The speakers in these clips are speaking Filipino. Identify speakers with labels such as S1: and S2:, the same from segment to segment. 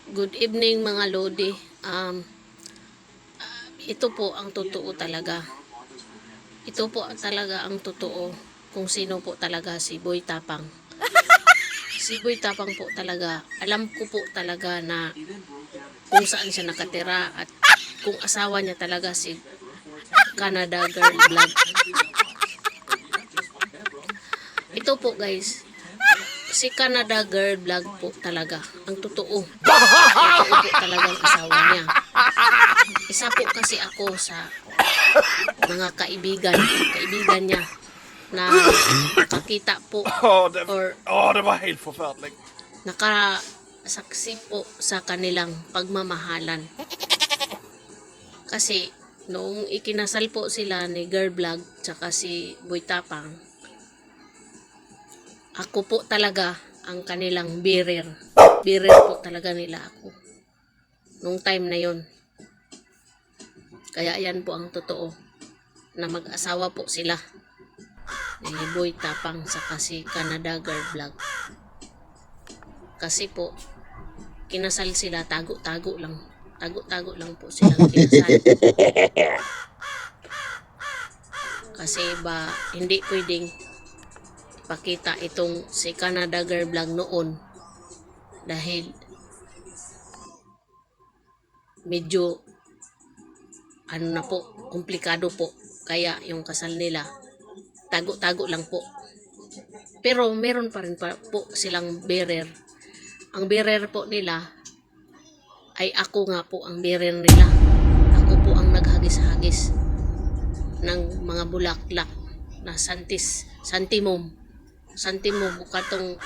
S1: Good evening mga Lodi. Ito po ang totoo talaga. Ito po talaga ang totoo kung sino po talaga si Boy Tapang. Si Boy Tapang po talaga, alam ko po talaga na kung saan siya nakatira at kung asawa niya talaga si Canada Girl Vlog. Ito po guys, si Canada Girl Vlog po talaga ang totoo. Totoo po talaga ang asawa niya. Isa po kasi ako sa mga kaibigan niya na nakakita po or
S2: det var helt forferdelig.
S1: nakasaksi po sa kanilang pagmamahalan. Kasi noong ikinasal po sila ni Girl Vlog tsaka si Boy Tapang, ako po talaga ang kanilang bearer. Bearer po talaga nila ako nung time na yon. Kaya yan po ang totoo na mag-asawa po sila ni Boy Tapang saka si Canada Girl Vlog. Kasi po kinasal sila, tago-tago lang. Tago-tago lang po sila kinasal. Kasi ba hindi pwedeng pakita itong si Canada Girl Vlog noon dahil medyo na po, komplikado po. Kaya yung kasal nila tago-tago lang po. Pero meron pa rin po silang bearer. Ang bearer po nila ay ako nga po ang bearer nila. Ako po ang naghagis-hagis ng mga bulaklak na santimum katong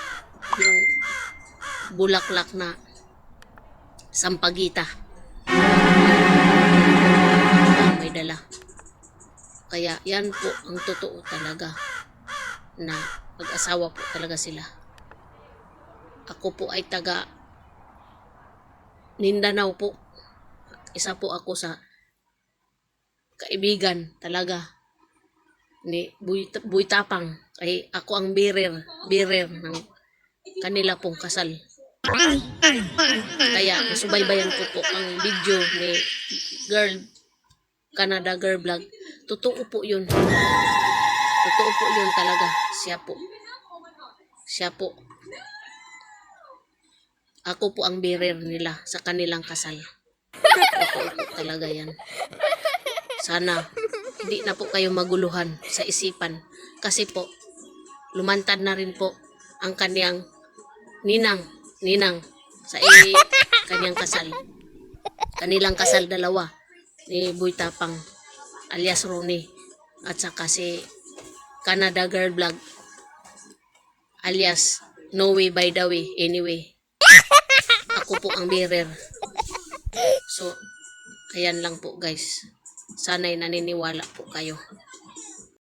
S1: yung bulaklak na sampagita may dala. Kaya yan po ang totoo talaga na mag-asawa po talaga sila. Ako po ay taga Mindanao po. Isa po ako sa kaibigan talaga ni Boy Tapang. Ay ako ang bearer ng kanila pong kasal. Kaya nasubaybayan ko po ang video ni Canada Girl Vlog. Totoo po yun. Totoo po yun talaga. Siya po. Ako po ang bearer nila sa kanilang kasal. Totoo po talaga yan. Sana hindi na po kayo maguluhan sa isipan. Kasi po, lumantad na rin po ang kaniyang ninang sa kanyang kasal. Kanilang kasal dalawa ni Boy Tapang alias Ronnie at saka si Canada Girl Vlog alias No Way By The Way Anyway. Ako po ang bearer. So, ayan lang po guys. Sana'y naniniwala po kayo.